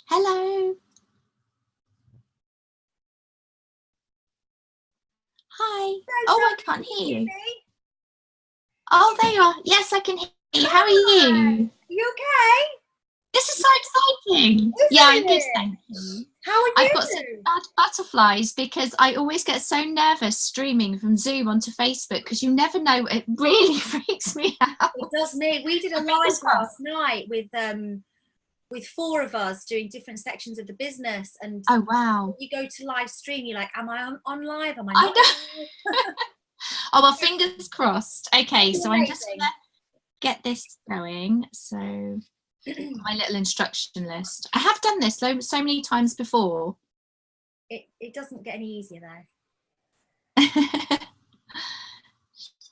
Hello. Hi. Oh, I can't hear you. Oh, there you are. Yes, I can hear you. How are you? You okay? This is so exciting. Yeah, I'm good, thank you. How are you? I've got some bad butterflies because I always get so nervous streaming from Zoom onto Facebook because you never know. It really freaks me out. It does me. We did a live last night with 4 of us doing different sections of the business, and oh wow, you go to live stream, you're like, am I on live? Am I I not? know. Oh well, fingers crossed. Okay, It's so amazing. I'm just gonna get this going. So my little instruction list. I have done this so many times before. It doesn't get any easier though.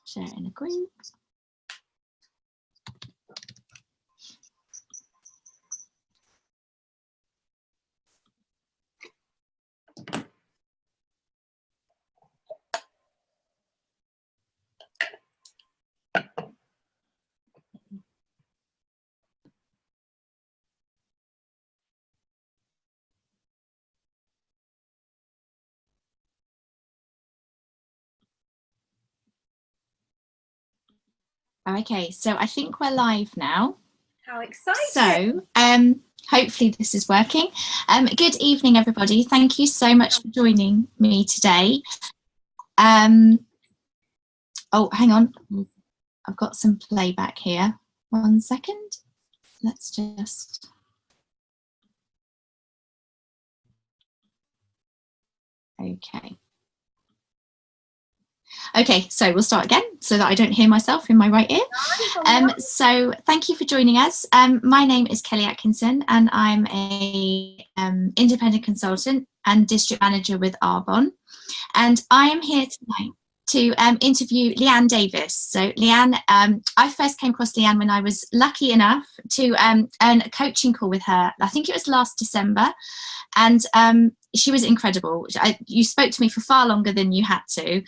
Share in a group. Okay, so I think we're live now. How exciting! So, hopefully this is working. Good evening, everybody. Thank you so much for joining me today. Oh, hang on. I've got some playback here. 1 second. Let's just... Okay. Okay, so we'll start again so that I don't hear myself in my right ear. So thank you for joining us. My name is Kelly Atkinson and I'm a independent consultant and district manager with Arbonne. And I am here tonight to interview Leanne Davies. So Leanne, I first came across Leanne when I was lucky enough to earn a coaching call with her. I think it was last December. And she was incredible. You spoke to me for far longer than you had to.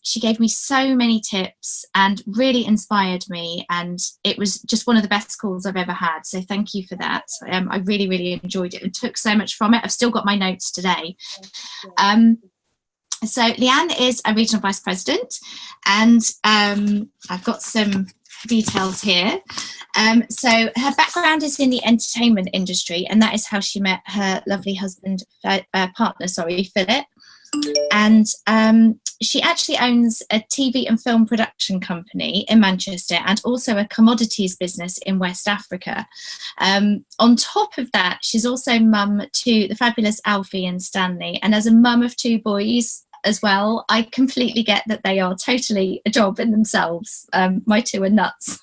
She gave me so many tips and really inspired me. And it was just one of the best calls I've ever had. So thank you for that. I really, really enjoyed it and took so much from it. I've still got my notes today. So Leanne is a regional vice president, and I've got some details here. So her background is in the entertainment industry, and that is how she met her lovely partner, Philip. And she actually owns a TV and film production company in Manchester and also a commodities business in West Africa. On top of that, she's also mum to the fabulous Alfie and Stanley. And as a mum of 2 boys as well, I completely get that they are totally a job in themselves. My 2 are nuts.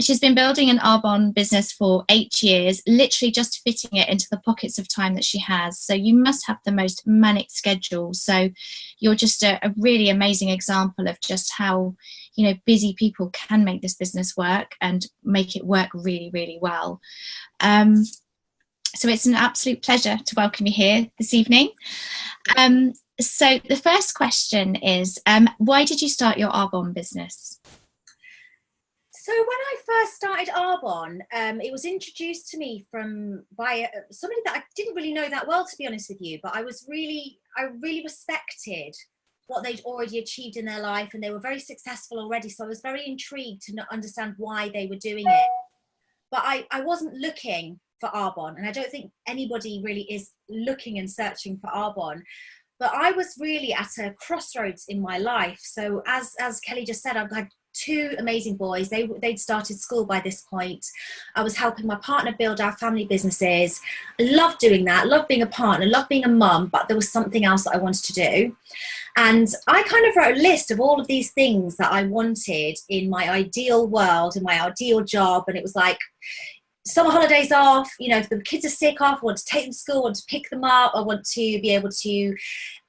She's been building an Arbonne business for 8 years, literally just fitting it into the pockets of time that she has. So you must have the most manic schedule. So you're just a really amazing example of just how, you know, busy people can make this business work and make it work really, really well. So it's an absolute pleasure to welcome you here this evening. So the first question is, why did you start your Arbonne business? So when I first started Arbonne, it was introduced to me by somebody that I didn't really know that well, to be honest with you, but I really respected what they'd already achieved in their life, and they were very successful already. So I was very intrigued to understand why they were doing it. But I wasn't looking for Arbonne, and I don't think anybody really is looking and searching for Arbonne. But I was really at a crossroads in my life. So as Kelly just said, I've had two amazing boys. They'd started school by this point. I was helping my partner build our family businesses. I loved doing that, loved being a partner, loved being a mum, but there was something else that I wanted to do. And I kind of wrote a list of all of these things that I wanted in my ideal world, in my ideal job. And it was like, summer holidays off, you know, if the kids are sick off, I want to take them to school, I want to pick them up, I want to be able to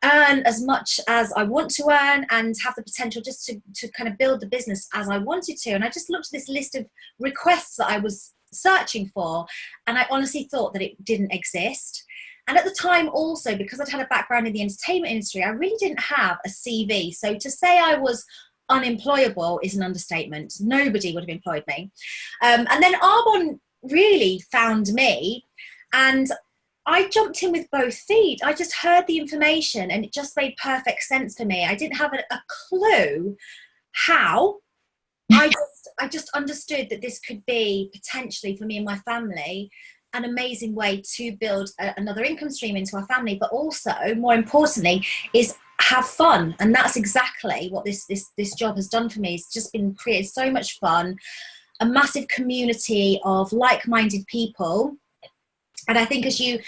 earn as much as I want to earn and have the potential just to kind of build the business as I wanted to. And I just looked at this list of requests that I was searching for, and I honestly thought that it didn't exist. And at the time also, because I'd had a background in the entertainment industry, I really didn't have a CV. So to say I was unemployable is an understatement. Nobody would have employed me. And then Arbonne really found me, and I jumped in with both feet. I just heard the information and it just made perfect sense for me. I didn't have a clue how. I just understood that this could be potentially, for me and my family, an amazing way to build another income stream into our family, but also, more importantly, is have fun. And that's exactly what this job has done for me. It's just been created so much fun, a massive community of like-minded people. And I think as you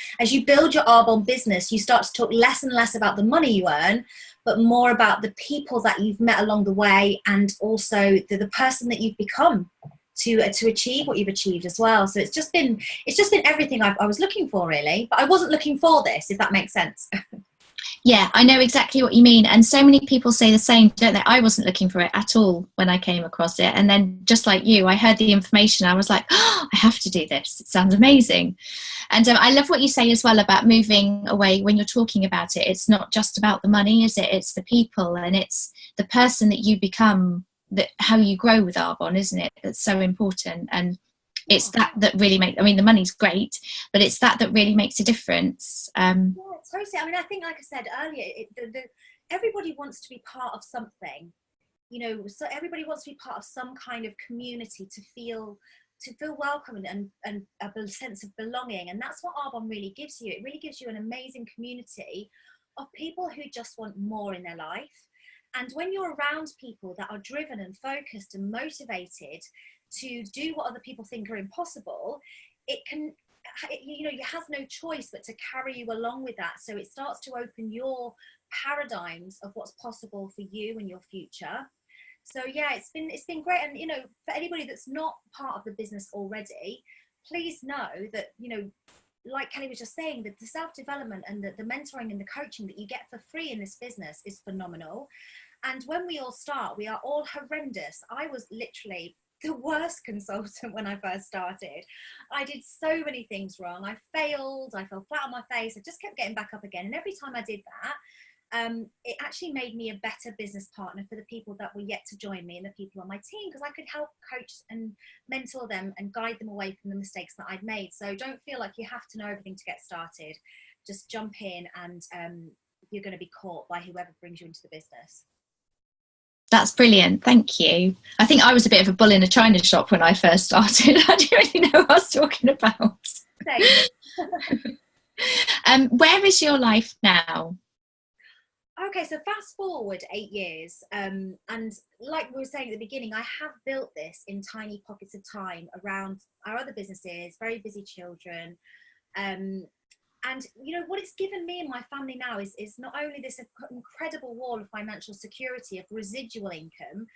build your Arbonne business, you start to talk less and less about the money you earn, but more about the people that you've met along the way, and also the person that you've become to achieve what you've achieved as well. So it's just been everything I was looking for, really. But I wasn't looking for this, if that makes sense. Yeah, I know exactly what you mean. And so many people say the same, don't they? I wasn't looking for it at all when I came across it. And then just like you, I heard the information. I was like, oh, I have to do this. It sounds amazing. And I love what you say as well about moving away when you're talking about it. It's not just about the money, is it? It's the people, and it's the person that you become, that how you grow with Arbonne, isn't it? That's so important. And it's that really makes, I mean, the money's great, but it's that really makes a difference. Yeah, totally. I mean, I think, like I said earlier, everybody wants to be part of something, you know. So everybody wants to be part of some kind of community to feel welcome and a sense of belonging. And that's what Arbonne really gives you. It really gives you an amazing community of people who just want more in their life. And when you're around people that are driven and focused and motivated to do what other people think are impossible, it has no choice but to carry you along with that. So it starts to open your paradigms of what's possible for you and your future. So yeah, it's been great. And, you know, for anybody that's not part of the business already, please know that, you know, like Kelly was just saying, that the self-development and the mentoring and the coaching that you get for free in this business is phenomenal. And when we all start, we are all horrendous. I was literally the worst consultant when I first started. I did so many things wrong. I failed, I fell flat on my face, I just kept getting back up again. And every time I did that, it actually made me a better business partner for the people that were yet to join me and the people on my team, because I could help coach and mentor them and guide them away from the mistakes that I'd made. So don't feel like you have to know everything to get started. Just jump in, and you're going to be caught by whoever brings you into the business. That's brilliant. Thank you. I think I was a bit of a bull in a china shop when I first started. I didn't really know what I was talking about. Where is your life now? Okay, so fast forward 8 years, and like we were saying at the beginning, I have built this in tiny pockets of time around our other businesses, very busy children. And, you know, what it's given me and my family now is not only this incredible wall of financial security, of residual income.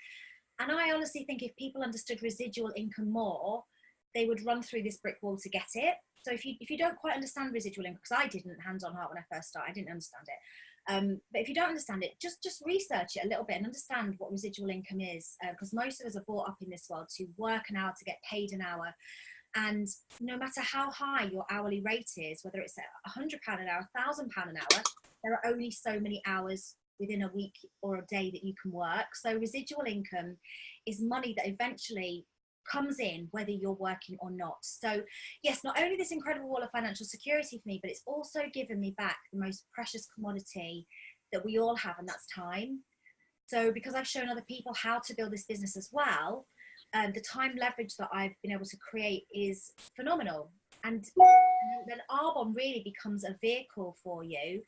And I honestly think if people understood residual income more, they would run through this brick wall to get it. So if you don't quite understand residual income, because I didn't, hands on heart, when I first started, I didn't understand it. But if you don't understand it, just research it a little bit and understand what residual income is, because most of us are brought up in this world to work an hour to get paid an hour. And no matter how high your hourly rate is, whether it's £100 an hour, £1,000 an hour, there are only so many hours within a week or a day that you can work. So residual income is money that eventually comes in whether you're working or not. So yes, not only this incredible wall of financial security for me, but it's also given me back the most precious commodity that we all have, and that's time. So because I've shown other people how to build this business as well, the time leverage that I've been able to create is phenomenal. And then Arbonne really becomes a vehicle for you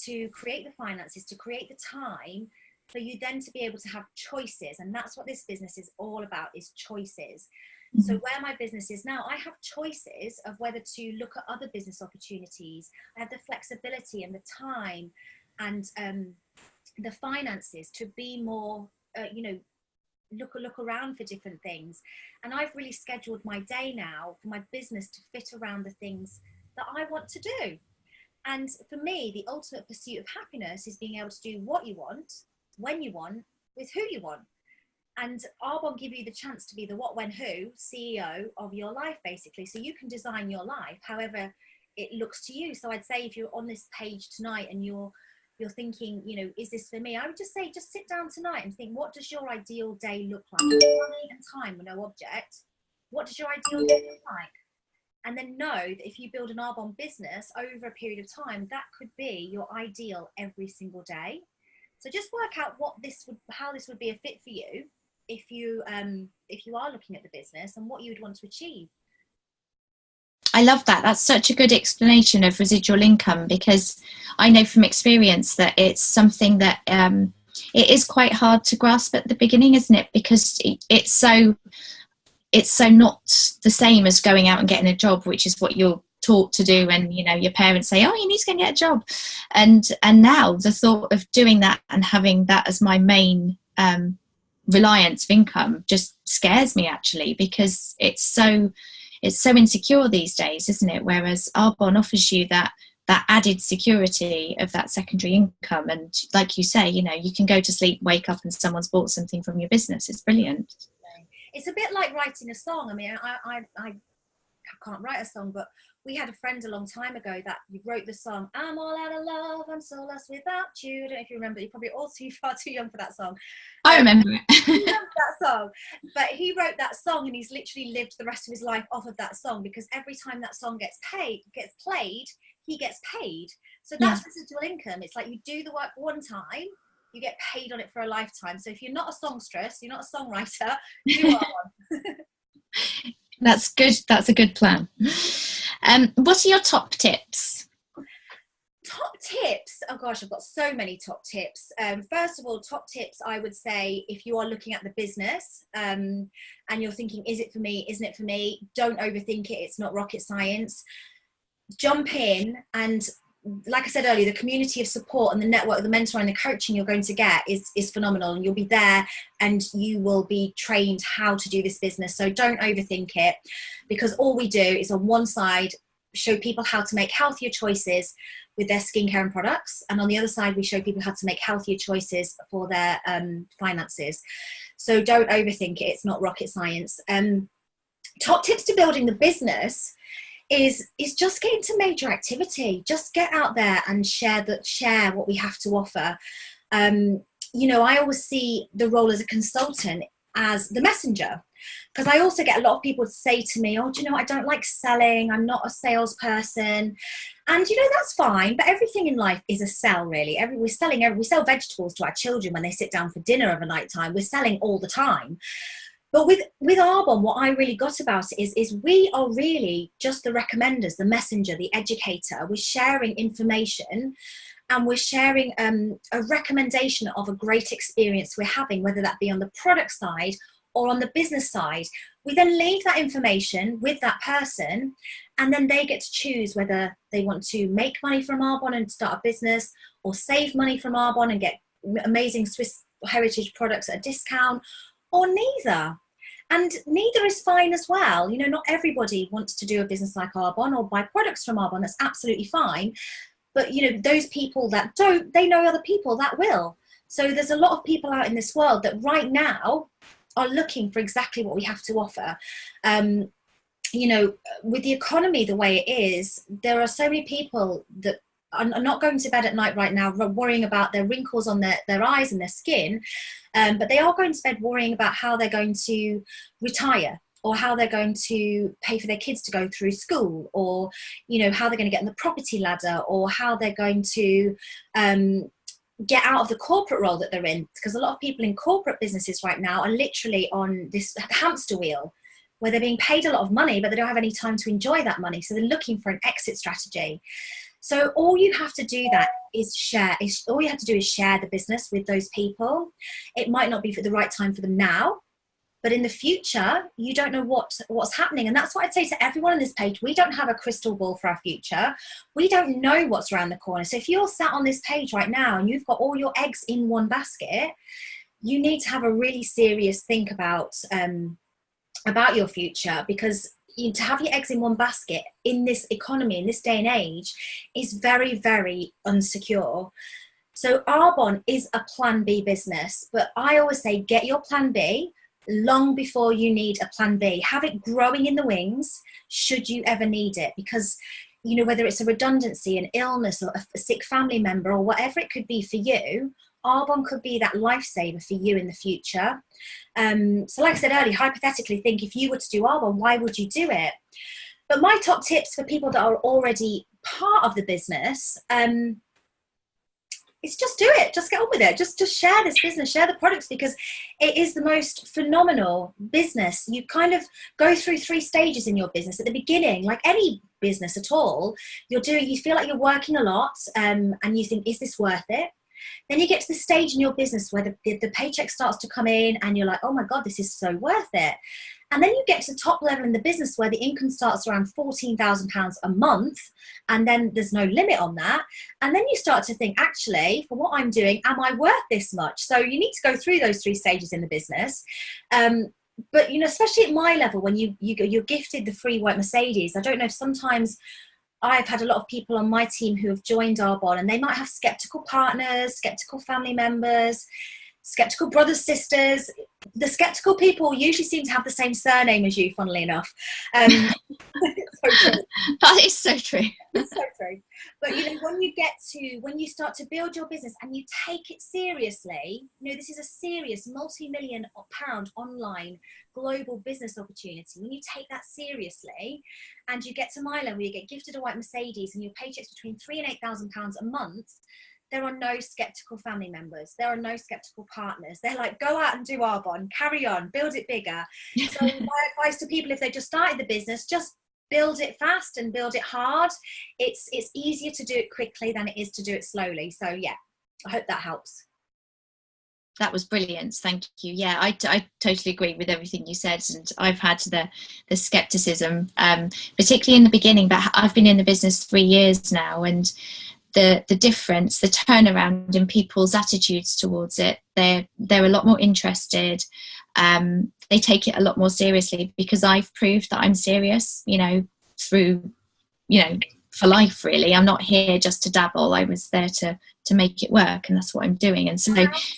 to create the finances, to create the time for you then to be able to have choices. And that's what this business is all about, is choices. Mm-hmm. So where my business is now, I have choices of whether to look at other business opportunities. I have the flexibility and the time and the finances to be more, look around for different things. And I've really scheduled my day now for my business to fit around the things that I want to do. And for me, the ultimate pursuit of happiness is being able to do what you want, when you want, with who you want. And Arbonne give you the chance to be the what, when, who CEO of your life, basically. So you can design your life however it looks to you. So I'd say if you're on this page tonight and you're thinking, is this for me? I would just say, just sit down tonight and think, what does your ideal day look like? Money and time with no object. What does your ideal day look like? And then know that if you build an Arbonne business over a period of time, that could be your ideal every single day. So just work out how this would be a fit for you if you are looking at the business, and what you would want to achieve. I love that. That's such a good explanation of residual income, because I know from experience that it's something that it is quite hard to grasp at the beginning, isn't it? Because it's so not the same as going out and getting a job, which is what you're taught to do. And your parents say, oh, you need to go and get a job. And now the thought of doing that and having that as my main reliance of income just scares me, actually, because it's so insecure these days, isn't it? Whereas Arbonne offers you that added security of that secondary income. And like you say, you can go to sleep, wake up, and someone's bought something from your business. It's brilliant. It's a bit like writing a song. I mean, I can't write a song, but we had a friend a long time ago that wrote the song, I'm all out of love, I'm so lost without you. I don't know if you remember, you're probably all far too young for that song. I remember it. He remembers that song. But he wrote that song and he's literally lived the rest of his life off of that song, because every time that song gets played, he gets paid. So that's residual income. It's like you do the work one time, you get paid on it for a lifetime. So if you're not a songstress, you're not a songwriter, you are one. That's good. That's a good plan. What are your top tips? Top tips? Oh gosh, I've got so many top tips. First of all, top tips, I would say, if you are looking at the business and you're thinking, is it for me? Isn't it for me? Don't overthink it. It's not rocket science. Jump in, and like I said earlier, the community of support and the network, the mentoring and the coaching you're going to get is phenomenal, and you'll be there and you will be trained how to do this business. So don't overthink it, because all we do is on one side show people how to make healthier choices with their skincare and products, and on the other side we show people how to make healthier choices for their finances. So don't overthink it. It's not rocket science. Top tips to building the business is just get into major activity. Just get out there and share what we have to offer. I always see the role as a consultant as the messenger, because I also get a lot of people say to me, oh, do you know, I don't like selling, I'm not a salesperson. And that's fine, but everything in life is a sell, really. We sell vegetables to our children when they sit down for dinner of a night time. We're selling all the time. But with Arbonne, what I really got about it is we are really just the recommenders, the messenger, the educator. We're sharing information, and we're sharing a recommendation of a great experience we're having, whether that be on the product side or on the business side. We then leave that information with that person, and then they get to choose whether they want to make money from Arbonne and start a business, or save money from Arbonne and get amazing Swiss heritage products at a discount, or neither. And neither is fine as well. Not everybody wants to do a business like Arbonne or buy products from Arbonne. That's absolutely fine. But, those people that don't, they know other people that will. So there's a lot of people out in this world that right now are looking for exactly what we have to offer. With the economy the way it is, there are so many people that are not going to bed at night right now worrying about their wrinkles on their eyes and their skin, but they are going to bed worrying about how they're going to retire, or how they're going to pay for their kids to go through school, or how they're going to get on the property ladder, or how they're going to get out of the corporate role that they're in, because a lot of people in corporate businesses right now are literally on this hamster wheel where they're being paid a lot of money, but they don't have any time to enjoy that money. So they're looking for an exit strategy. So all you have to do is share the business with those people. It might not be for the right time for them now, but in the future, you don't know what's happening. And that's what I'd say to everyone on this page. We don't have a crystal ball for our future. We don't know what's around the corner. So if you're sat on this page right now and you've got all your eggs in one basket, you need to have a really serious think about your future, because to have your eggs in one basket in this economy, in this day and age, is very, very unsecure. So Arbonne is a plan B business, but I always say get your plan B long before you need a plan B. Have it growing in the wings should you ever need it, because you know, whether it's a redundancy, an illness, or a sick family member, or whatever it could be for you, Arbonne could be that lifesaver for you in the future. So like I said earlier, hypothetically think, if you were to do Arbonne, why would you do it? But my top tips for people that are already part of the business, is just do it. Just get on with it. Just share this business, share the products, because it is the most phenomenal business. You kind of go through 3 stages in your business. At the beginning, like any business at all, you feel like you're working a lot, and you think, is this worth it? Then you get to the stage in your business where the paycheck starts to come in and you're like, oh my God, this is so worth it. And then you get to the top level in the business where the income starts around £14,000 a month, and then there's no limit on that. And then you start to think, actually, for what I'm doing, am I worth this much? So you need to go through those 3 stages in the business. But, you know, especially at my level, when you're gifted the free white Mercedes, I don't know if sometimes I've had a lot of people on my team who have joined Arbonne, and they might have skeptical partners, skeptical family members, skeptical brothers, sisters. The skeptical people usually seem to have the same surname as you, funnily enough. It's so true. That is so true. It's so true. But you know, when you start to build your business and you take it seriously, you know, this is a serious multi-million-pound online global business opportunity. When you take that seriously and you get to my level, you get gifted a white Mercedes and your paycheck's between £3,000 and £8,000 a month, there are no skeptical family members. There are no skeptical partners. They're like, go out and do Arbonne, carry on, build it bigger. So my advice to people, if they just started the business, just build it fast and build it hard. It's easier to do it quickly than it is to do it slowly. So yeah, I hope that helps. That was brilliant. Thank you. Yeah, I totally agree with everything you said. And I've had the skepticism, particularly in the beginning, but I've been in the business 3 years now, and the difference, the turnaround in people's attitudes towards it, they're a lot more interested. They take it a lot more seriously, because I've proved that I'm serious, you know, through, you know, for life, really. I'm not here just to dabble. I was there to make it work, and that's what I'm doing. And so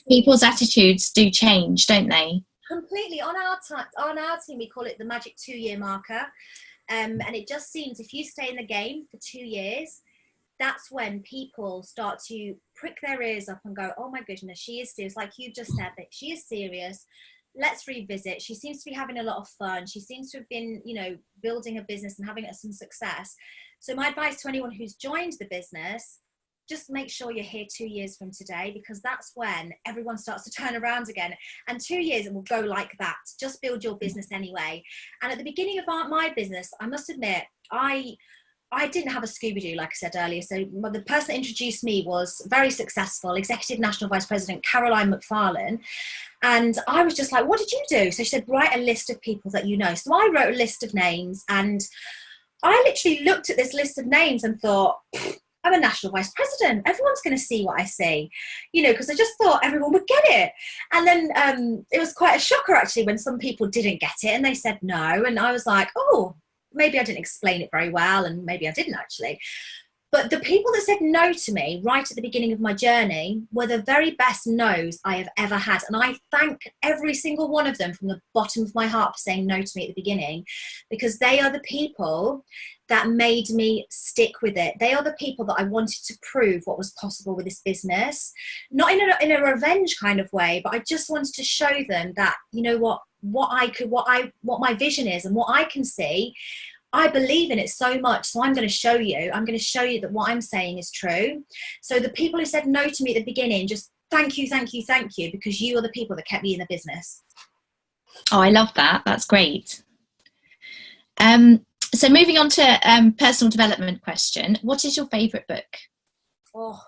people's attitudes do change, don't they? Completely. On our team, we call it the magic 2-year marker. And it just seems, if you stay in the game for 2 years, that's when people start to prick their ears up and go, oh my goodness, she is serious. Like you just said, that she is serious. Let's revisit. She seems to be having a lot of fun. She seems to have been, you know, building a business and having some success. So my advice to anyone who's joined the business, just make sure you're here 2 years from today, because that's when everyone starts to turn around again. And 2 years, it will go like that. Just build your business anyway. And at the beginning of my business, I must admit, I didn't have a Scooby-Doo, like I said earlier. So the person that introduced me was very successful, Executive National Vice President Caroline McFarlane. And I was just like, what did you do? So she said, write a list of people that you know. So I wrote a list of names, and I literally looked at this list of names and thought, I'm a national vice president. Everyone's going to see what I see, you know, because I just thought everyone would get it. And then it was quite a shocker, actually, when some people didn't get it and they said no. And I was like, oh, maybe I didn't explain it very well, and maybe I didn't actually. But the people that said no to me right at the beginning of my journey were the very best no's I have ever had. And I thank every single one of them from the bottom of my heart for saying no to me at the beginning, because they are the people that made me stick with it. They are the people that I wanted to prove what was possible with this business, not in a revenge kind of way, but I just wanted to show them that, you know what my vision is and what I can see. I believe in it so much, so I'm going to show you. I'm going to show you that what I'm saying is true. So the people who said no to me at the beginning, just thank you, thank you, thank you, because you are the people that kept me in the business. Oh, I love that. That's great. So moving on to personal development question. What is your favourite book? Oh,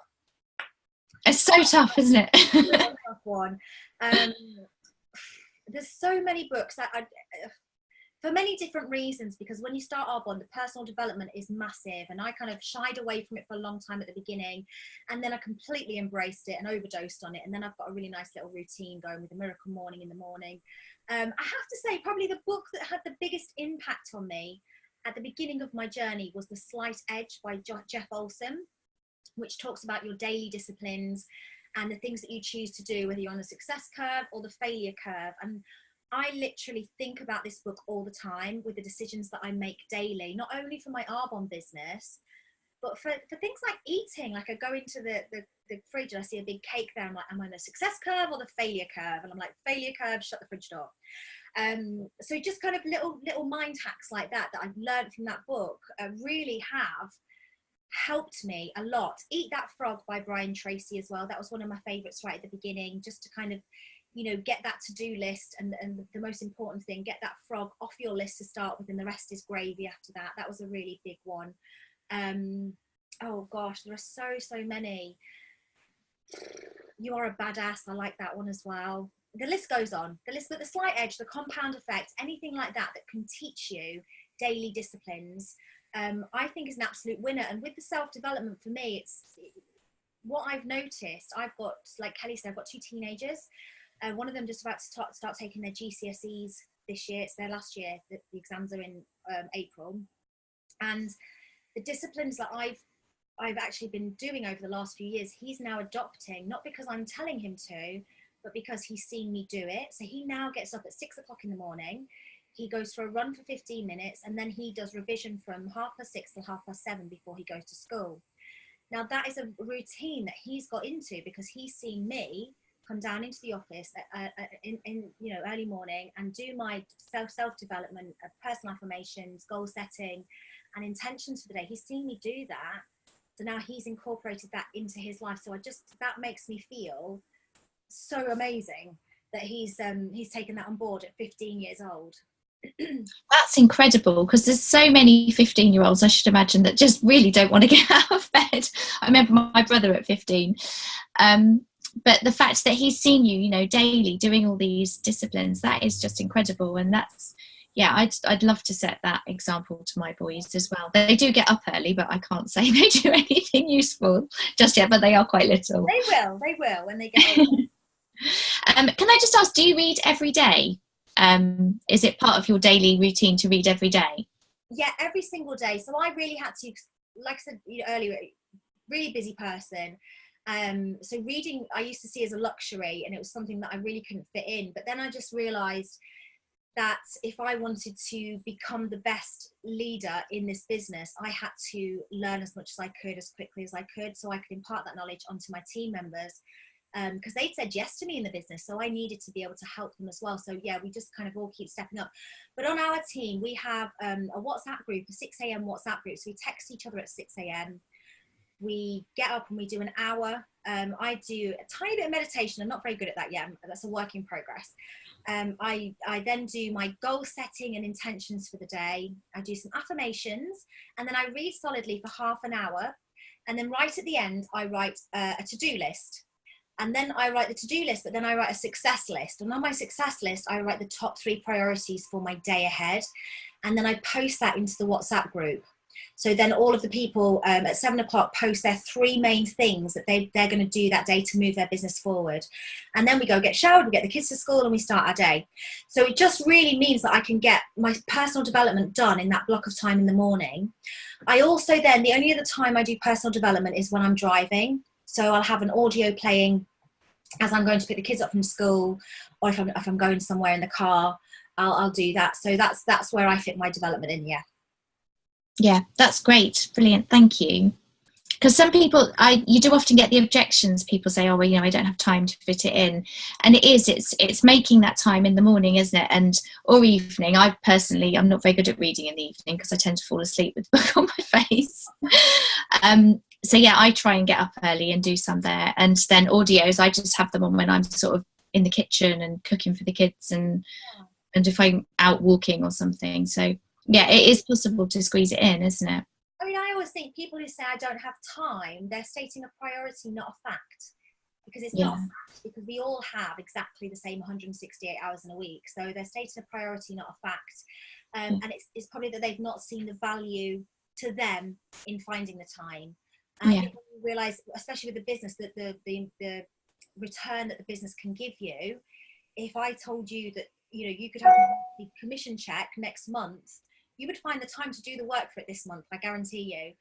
it's so tough, isn't it? It's a tough one. There's so many books that for many different reasons, because when you start Arbonne, the personal development is massive, and I kind of shied away from it for a long time at the beginning, and then I completely embraced it and overdosed on it, and then I've got a really nice little routine going with the miracle morning in the morning. I have to say, probably the book that had the biggest impact on me at the beginning of my journey was The Slight Edge by Jeff Olson, which talks about your daily disciplines and the things that you choose to do, whether you're on the success curve or the failure curve. And I literally think about this book all the time with the decisions that I make daily, not only for my Arbonne business, but for things like eating. Like I go into the fridge and I see a big cake there. I'm like, am I on the success curve or the failure curve? And I'm like, failure curve, shut the fridge door. So just kind of little mind hacks like that I've learned from that book really have helped me a lot. Eat That Frog by Brian Tracy as well. That was one of my favorites right at the beginning, just to kind of, you know, get that to-do list, and the most important thing, get that frog off your list to start with, and the rest is gravy after that. That was a really big one. Oh gosh, there are so many. You Are a Badass, I like that one as well. The list goes on. The list, but The Slight Edge, The Compound Effect, anything like that that can teach you daily disciplines, I think is an absolute winner. And with the self-development, for me, it's what I've noticed. I've got, like Kelly said, I've got 2 teenagers. One of them just about to start taking their GCSEs this year. It's their last year. The exams are in April. And the disciplines that I've actually been doing over the last few years, he's now adopting, not because I'm telling him to, but because he's seen me do it. So he now gets up at 6 o'clock in the morning. He goes for a run for 15 minutes, and then he does revision from 6:30 till 7:30 before he goes to school. Now that is a routine that he's got into because he's seen me come down into the office in you know, early morning and do my self-development, personal affirmations, goal setting and intentions for the day. He's seen me do that. So now he's incorporated that into his life. So that makes me feel so amazing that he's taken that on board at 15 years old. That's incredible, because there's so many 15-year-olds, I should imagine, that just really don't want to get out of bed. I remember my brother at 15. But the fact that he's seen you, you know, daily doing all these disciplines, that is just incredible. And that's, yeah, I'd love to set that example to my boys as well. They do get up early, but I can't say they do anything useful just yet, but they are quite little. They will when they get older. Can I just ask, do you read every day? Is it part of your daily routine to read every day? Yeah, every single day. So I really had to, like I said earlier, really busy person. So reading I used to see as a luxury, and it was something that I really couldn't fit in. But then I just realized that if I wanted to become the best leader in this business, I had to learn as much as I could, as quickly as I could, so I could impart that knowledge onto my team members. Because they'd said yes to me in the business, so I needed to be able to help them as well. So yeah, we just kind of all keep stepping up. But on our team, we have a WhatsApp group, a 6 a.m. WhatsApp group. So we text each other at 6 a.m. We get up and we do an hour. I do a tiny bit of meditation. I'm not very good at that yet. That's a work in progress. I then do my goal setting and intentions for the day. I do some affirmations, and then I read solidly for half an hour. And then right at the end, I write a to-do list. And then I write the to-do list, but then I write a success list. And on my success list, I write the top 3 priorities for my day ahead. And then I post that into the WhatsApp group. So then all of the people at 7 o'clock post their 3 main things that they're going to do that day to move their business forward. And then we go get showered, we get the kids to school, and we start our day. So it just really means that I can get my personal development done in that block of time in the morning. I also then, the only other time I do personal development is when I'm driving. So I'll have an audio playing as I'm going to pick the kids up from school, or if I'm going somewhere in the car, I'll do that. So that's where I fit my development in. Yeah, that's great, brilliant, thank you. because some people, you do often get the objections. People say, oh, well, you know, I don't have time to fit it in. And it's making that time in the morning, isn't it? And, or evening. I personally, I'm not very good at reading in the evening because I tend to fall asleep with the book on my face. So yeah, I try and get up early and do some there. And then audios, I just have them on when I'm sort of in the kitchen and cooking for the kids, and if I'm out walking or something. So yeah, it is possible to squeeze it in, isn't it? I mean, I always think people who say I don't have time, they're stating a priority, not a fact. Because it's not a fact, because we all have exactly the same 168 hours in a week. So they're stating a priority, not a fact. And it's probably that they've not seen the value to them in finding the time. And I think when you realise, especially with the business, that the return that the business can give you, if I told you that, you know, you could have a commission check next month, you would find the time to do the work for it this month, I guarantee you.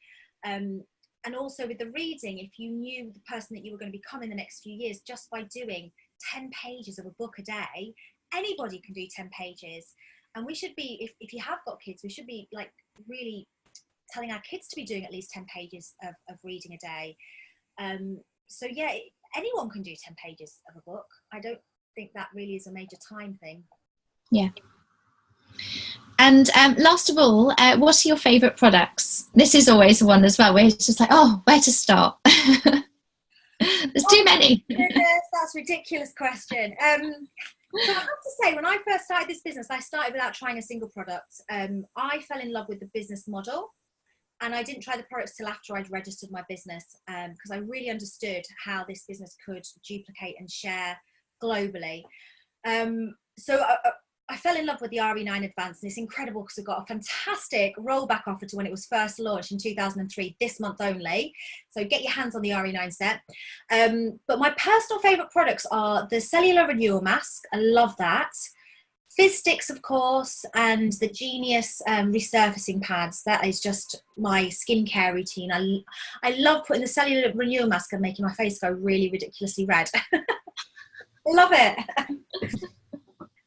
And also with the reading, if you knew the person that you were going to become in the next few years, just by doing 10 pages of a book a day, anybody can do 10 pages. And we should be, if you have got kids, we should be like really telling our kids to be doing at least 10 pages of reading a day. So yeah, anyone can do 10 pages of a book. I don't think that really is a major time thing. Yeah. And last of all, what are your favourite products? This is always the one as well, where it's just like, oh, where to start? There's too many. Goodness, that's a ridiculous question. So I have to say, when I first started this business, I started without trying a single product. I fell in love with the business model, and I didn't try the products till after I'd registered my business, because I really understood how this business could duplicate and share globally. So I fell in love with the RE9 Advanced, and it's incredible because we've got a fantastic rollback offer to when it was first launched in 2003, this month only. So get your hands on the RE9 set. But my personal favourite products are the Cellular Renewal Mask. I love that. Fizz Sticks, of course, and the Genius resurfacing pads. That is just my skincare routine. I love putting the Cellular Renewal Mask and making my face go really ridiculously red. I love it.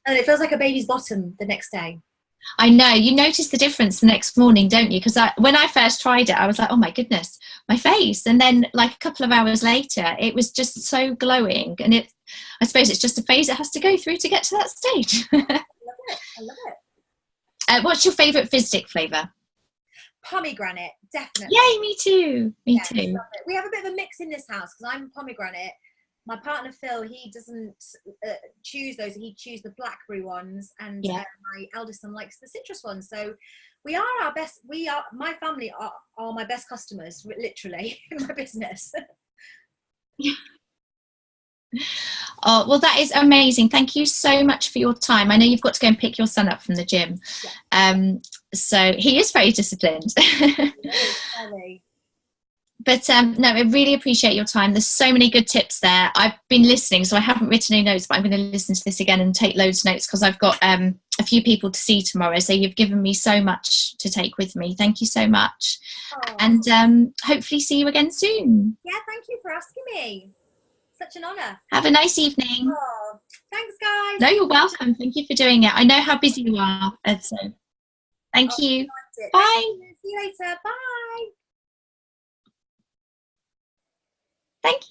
And it feels like a baby's bottom the next day. I know. You notice the difference the next morning, don't you? Because when I first tried it, I was like, oh my goodness, my face. And then like a couple of hours later, it was just so glowing. And I suppose it's just a phase it has to go through to get to that stage. I love it. I love it. What's your favourite fizz stick flavour? Pomegranate, definitely. Yay, me too. Me too. We have a bit of a mix in this house because I'm pomegranate. My partner Phil, he doesn't choose those. He chooses the blackberry ones, and my eldest son likes the citrus ones. So we are our best. My family are my best customers, literally, in my business. Oh, well, that is amazing. Thank you so much for your time. I know you've got to go and pick your son up from the gym. Yeah. So he is very disciplined. But no, I really appreciate your time. There's so many good tips there. I've been listening, so I haven't written any notes, but I'm going to listen to this again and take loads of notes because I've got a few people to see tomorrow. So you've given me so much to take with me. Thank you so much. Oh. And hopefully see you again soon. Yeah, thank you for asking me. Such an honour. Have a nice evening. Oh, thanks, guys. No, you're welcome. Thank you for doing it. I know how busy you are. So thank you. Bye. See you later. Bye. Thank you.